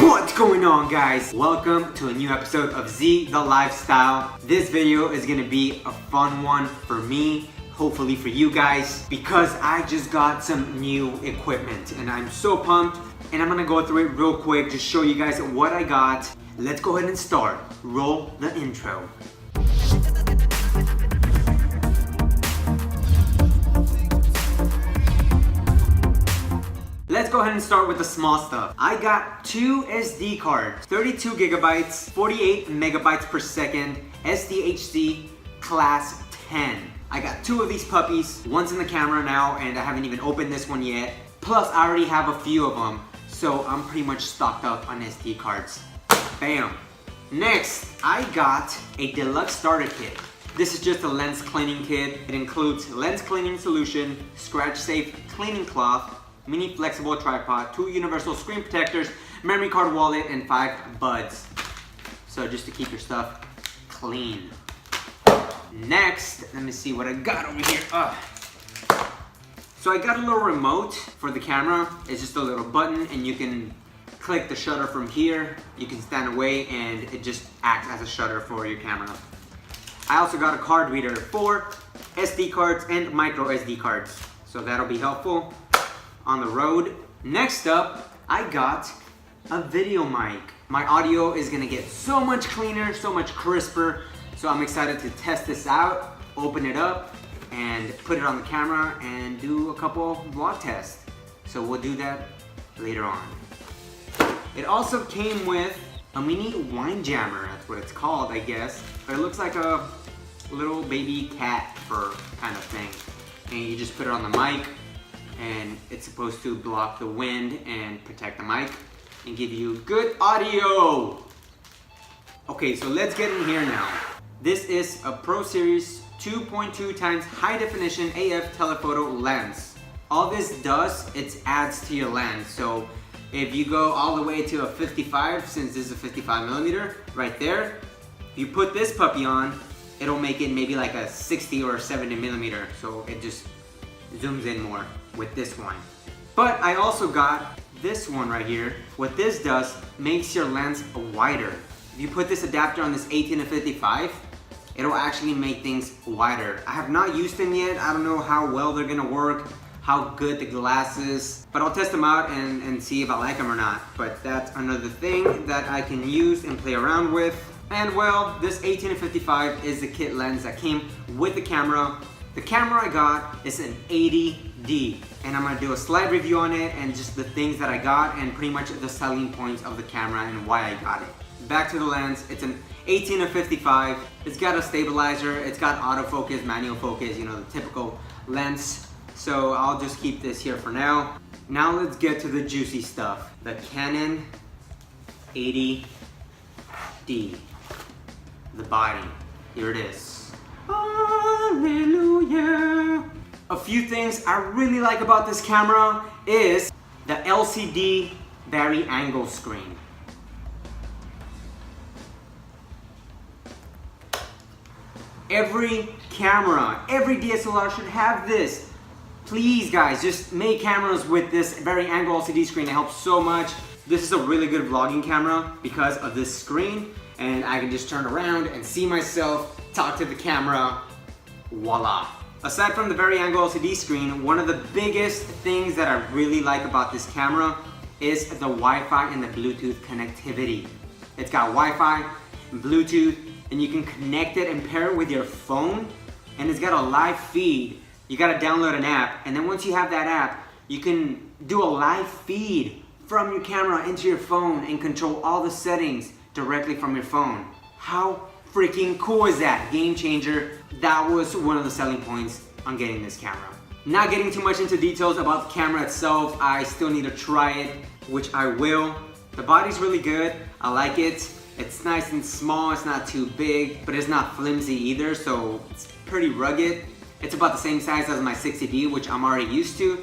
What's going on, guys? Welcome to a new episode of Z the Lifestyle. This video is gonna be a fun one for me, hopefully for you guys, because I just got some new equipment and I'm so pumped, and I'm gonna go through it real quick to show you guys what I got. Let's go ahead and start. Roll the intro. Let's go ahead and start with the small stuff. I got two SD cards, 32 gigabytes, 48 megabytes per second, SDHC class 10. I got two of these puppies. One's in the camera now and I haven't even opened this one yet. Plus I already have a few of them, so I'm pretty much stocked up on SD cards. Bam. Next, I got a deluxe starter kit. This is just a lens cleaning kit. It includes lens cleaning solution, scratch safe cleaning cloth, mini flexible tripod, 2 universal screen protectors, memory card wallet, and 5 buds. So just to keep your stuff clean. Next, let me see what I got over here. So I got a little remote for the camera. It's just a little button and you can click the shutter from here. You can stand away and it just acts as a shutter for your camera. I also got a card reader for SD cards and micro SD cards. So that'll be helpful on the road. Next up, I got a video mic. My audio is gonna get so much cleaner, so much crisper. So I'm excited to test this out, open it up, and put it on the camera and do a couple vlog tests. So we'll do that later on. It also came with a mini wine jammer. That's what it's called, I guess. But it looks like a little baby cat fur kind of thing. And you just put it on the mic, and it's supposed to block the wind and protect the mic and give you good audio. Okay, so let's get in here now. This is a Pro Series 2.2 times high definition AF telephoto lens. All this does, it adds to your lens. So if you go all the way to a 55, since this is a 55 millimeter right there, if you put this puppy on, it'll make it maybe like a 60 or 70 millimeter. So it just zooms in more with this one. But I also got this one right here. What this does, makes your lens wider. If you put this adapter on this 18 to 55, it'll actually make things wider. I have not used them yet. I don't know how well they're gonna work, how good the glass is, but I'll test them out and see if I like them or not. But that's another thing that I can use and play around with. And well, this 18 to 55 is the kit lens that came with the camera. The camera I got is an 80D, and I'm gonna do a slight review on it and just the things that I got and pretty much the selling points of the camera and why I got it. Back to the lens, it's an 18 to 55. It's got a stabilizer, it's got autofocus, manual focus, you know, the typical lens. So I'll just keep this here for now. Now let's get to the juicy stuff. The Canon 80D. The body, here it is. Hallelujah. A few things I really like about this camera is the LCD vari-angle screen. Every camera, every DSLR should have this. Please guys, just make cameras with this vari-angle LCD screen. It helps so much. This is a really good vlogging camera because of this screen, and I can just turn around and see myself, talk to the camera, voila. Aside from the vari-angle LCD screen, one of the biggest things that I really like about this camera is the Wi-Fi and the Bluetooth connectivity. It's got Wi-Fi, Bluetooth, and you can connect it and pair it with your phone, and it's got a live feed. You gotta download an app, and then once you have that app, you can do a live feed from your camera into your phone and control all the settings directly from your phone. How freaking cool is that? Game changer. That was one of the selling points on getting this camera. Not getting too much into details about the camera itself. I still need to try it, which I will. The body's really good. I like it. It's nice and small. It's not too big, but it's not flimsy either, so it's pretty rugged. It's about the same size as my 60D, which I'm already used to.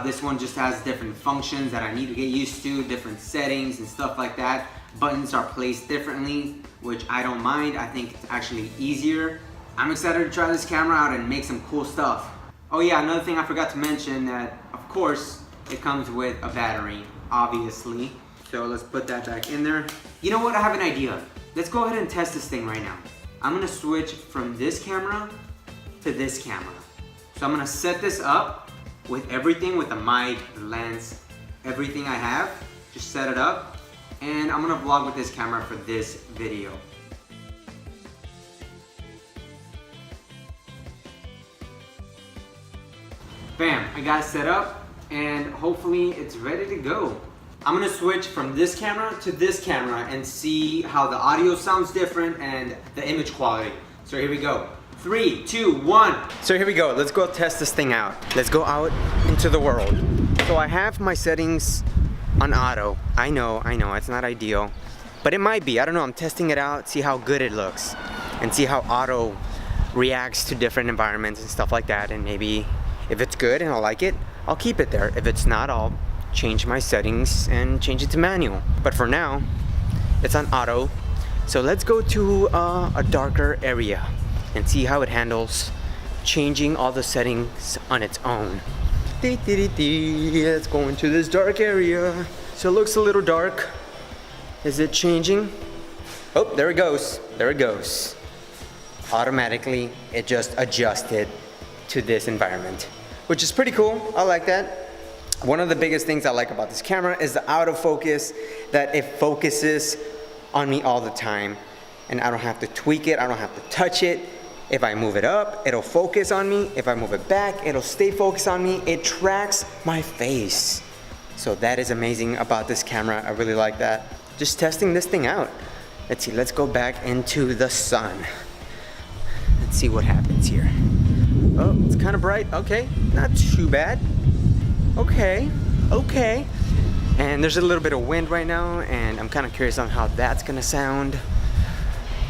This one just has different functions that I need to get used to, different settings and stuff like that. Buttons are placed differently, which I don't mind. I think it's actually easier. I'm excited to try this camera out and make some cool stuff. Oh yeah, another thing I forgot to mention, that of course it comes with a battery, obviously. So let's put that back in there. You know what, I have an idea. Let's go ahead and test this thing right now. I'm gonna switch from this camera to this camera. So I'm gonna set this up with everything, with the mic, the lens, everything I have. Just set it up. And I'm gonna vlog with this camera for this video. Bam, I got it set up and hopefully it's ready to go. I'm gonna switch from this camera to this camera and see how the audio sounds different and the image quality. So here we go. 3, 2, 1. So here we go, let's go test this thing out. Let's go out into the world. So I have my settings on auto. I know, it's not ideal, but it might be, I don't know, I'm testing it out, see how good it looks and see how auto reacts to different environments and stuff like that, and maybe if it's good and I like it, I'll keep it there. If it's not, I'll change my settings and change it to manual. But for now, it's on auto. So let's go to a darker area and see how it handles changing all the settings on its own. Let's go into this dark area. So it looks a little dark. Is it changing? Oh, there it goes. There it goes. Automatically, it just adjusted to this environment, which is pretty cool. I like that. One of the biggest things I like about this camera is the autofocus, that it focuses on me all the time and I don't have to tweak it, I don't have to touch it. If I move it up, it'll focus on me. If I move it back, it'll stay focused on me. It tracks my face. So that is amazing about this camera. I really like that. Just testing this thing out. Let's see, let's go back into the sun. Let's see what happens here. Oh, it's kind of bright. Okay, not too bad. Okay. And there's a little bit of wind right now, and I'm kind of curious on how that's gonna sound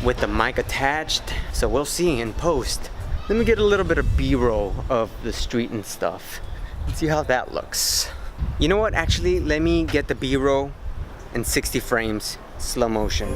with the mic attached. So we'll see in post. Let me get a little bit of B-roll of the street and stuff. Let's see how that looks. You know what? Actually, let me get the B-roll in 60 frames, slow motion.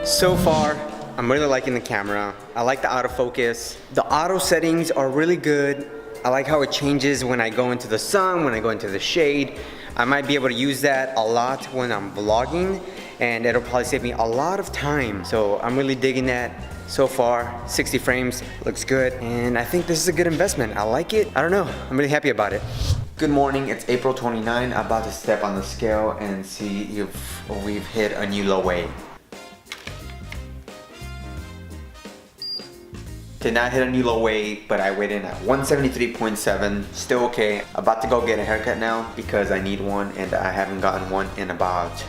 So far, I'm really liking the camera. I like the autofocus. The auto settings are really good. I like how it changes when I go into the sun, when I go into the shade. I might be able to use that a lot when I'm vlogging, and it'll probably save me a lot of time. So I'm really digging that so far. 60 frames, looks good. And I think this is a good investment. I like it. I don't know, I'm really happy about it. Good morning, it's April 29. I'm about to step on the scale and see if we've hit a new low weight. Did not hit a new low weight, but I weighed in at 173.7, still okay. About to go get a haircut now because I need one and I haven't gotten one in about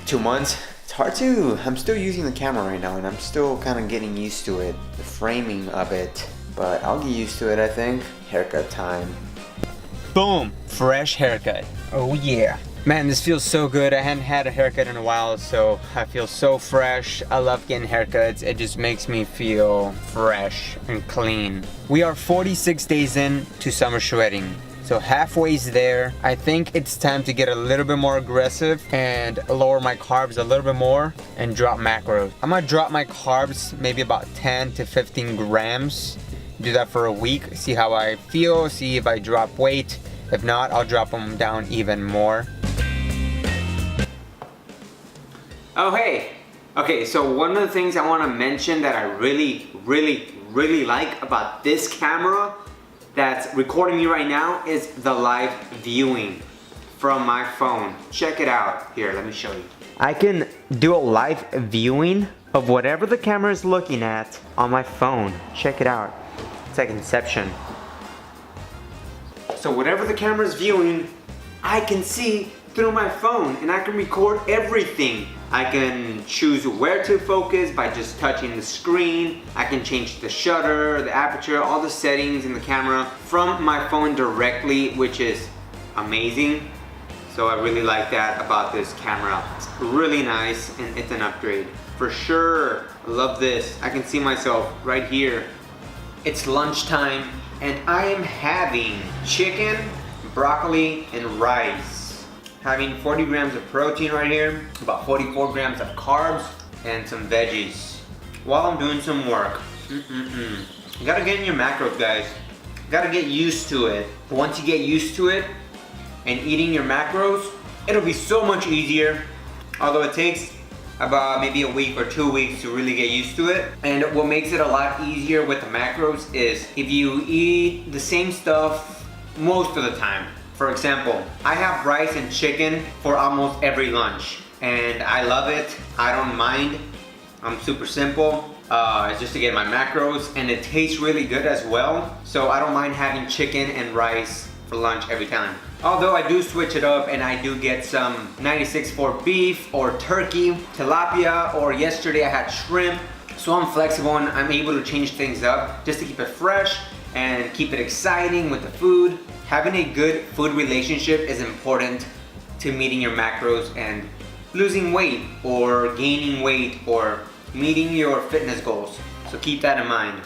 2 months. It's hard to, I'm still using the camera right now and I'm still kind of getting used to it, the framing of it, but I'll get used to it, I think. Haircut time. Boom, fresh haircut. Oh yeah. Man, this feels so good. I hadn't had a haircut in a while, so I feel so fresh. I love getting haircuts. It just makes me feel fresh and clean. We are 46 days in to summer shredding. So halfway's there. I think it's time to get a little bit more aggressive and lower my carbs a little bit more and drop macros. I'm gonna drop my carbs maybe about 10 to 15 grams. Do that for a week, see how I feel, see if I drop weight. If not, I'll drop them down even more. Oh hey, okay, so one of the things I want to mention that I really like about this camera that's recording me right now is the live viewing from my phone. Check it out. Here, let me show you. I can do a live viewing of whatever the camera is looking at on my phone. Check it out. It's like Inception. So whatever the camera is viewing, I can see through my phone and I can record everything. I can choose where to focus by just touching the screen. I can change the shutter, the aperture, all the settings in the camera from my phone directly, which is amazing. So I really like that about this camera. It's really nice and it's an upgrade. For sure, I love this. I can see myself right here. It's lunchtime and I am having chicken, broccoli, and rice. Having 40 grams of protein right here, about 44 grams of carbs, and some veggies while I'm doing some work. You gotta get in your macros, guys. You gotta get used to it. Once you get used to it and eating your macros, it'll be so much easier. Although it takes about maybe a week or 2 weeks to really get used to it. And what makes it a lot easier with the macros is if you eat the same stuff most of the time. For example, I have rice and chicken for almost every lunch. And I love it. I don't mind. I'm super simple. It's just to get my macros, and it tastes really good as well. So I don't mind having chicken and rice for lunch every time. Although I do switch it up and I do get some 96.4 beef or turkey, tilapia, or yesterday I had shrimp. So I'm flexible and I'm able to change things up just to keep it fresh and keep it exciting with the food. Having a good food relationship is important to meeting your macros and losing weight or gaining weight or meeting your fitness goals. So keep that in mind.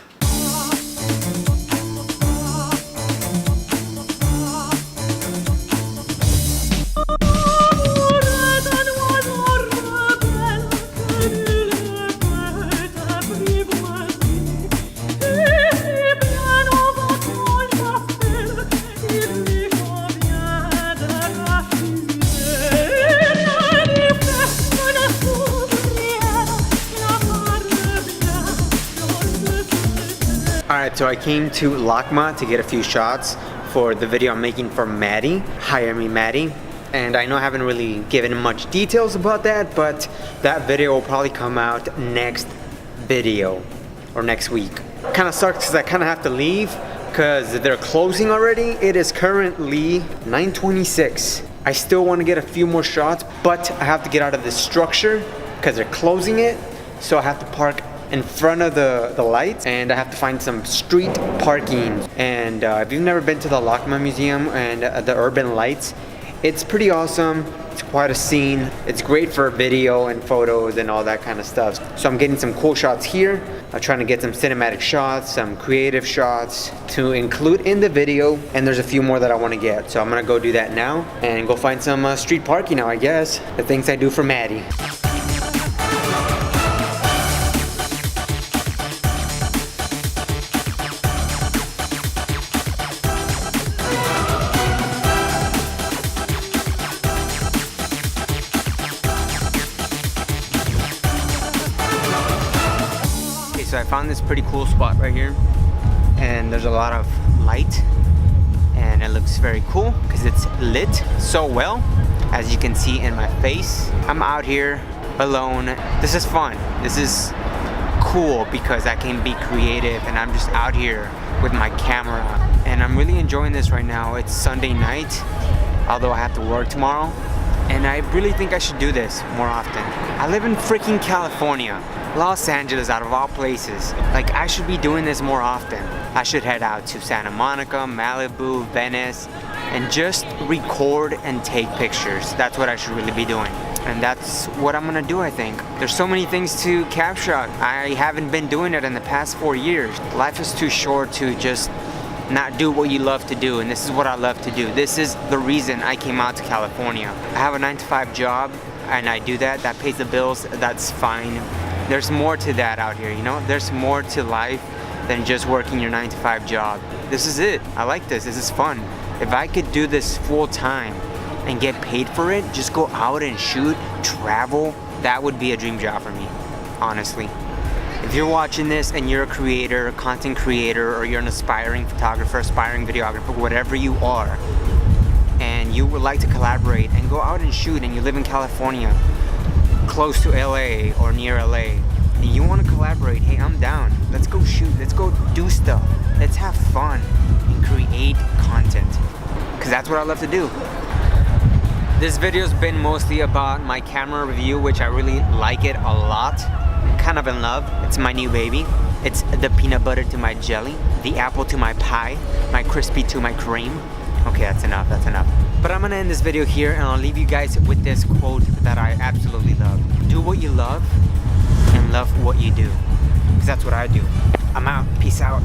Alright, so I came to Lakma to get a few shots for the video I'm making for Maddie. Hire me, Maddie. And I know I haven't really given much details about that, but that video will probably come out next video or next week. Kind of sucks because I kind of have to leave because they're closing already. It is currently 9:26. I still want to get a few more shots, but I have to get out of this structure because they're closing it. So I have to park in front of the lights, and I have to find some street parking. And if you've never been to the Lakma Museum and the urban lights, it's pretty awesome. It's quite a scene. It's great for video and photos and all that kind of stuff. So I'm getting some cool shots here. I'm trying to get some cinematic shots, some creative shots to include in the video, and there's a few more that I want to get. So I'm gonna go do that now and go find some street parking now, I guess. The things I do for Maddie. So I found this pretty cool spot right here, and there's a lot of light and it looks very cool because it's lit so well, as you can see in my face. I'm out here alone. This is fun. This is cool because I can be creative and I'm just out here with my camera, and I'm really enjoying this right now. It's Sunday night, although I have to work tomorrow, and I really think I should do this more often. I live in freaking California, Los Angeles out of all places. Like, I should be doing this more often. I should head out to Santa Monica, Malibu, Venice, and just record and take pictures. That's what I should really be doing. And that's what I'm gonna do, I think. There's so many things to capture. I haven't been doing it in the past 4 years. Life is too short to just not do what you love to do, and this is what I love to do. This is the reason I came out to California. I have a 9-to-5 job and I do that. That pays the bills, that's fine. There's more to that out here, you know? There's more to life than just working your 9-to-5 job. This is it. I like this. This is fun. If I could do this full time and get paid for it, just go out and shoot, travel, that would be a dream job for me, honestly. If you're watching this and you're a creator, a content creator, or you're an aspiring photographer, aspiring videographer, whatever you are, and you would like to collaborate and go out and shoot, and you live in California, close to LA or near LA, and you want to collaborate, hey, I'm down. Let's go shoot. Let's go do stuff. Let's have fun and create content, because that's what I love to do. This video's been mostly about my camera review, which I really like it a lot. Kind of in love. It's my new baby. It's the peanut butter to my jelly, the apple to my pie, my crispy to my cream. Okay, that's enough, that's enough. But I'm gonna end this video here, and I'll leave you guys with this quote that I absolutely love. Do what you love and love what you do, because that's what I do. I'm out. Peace out.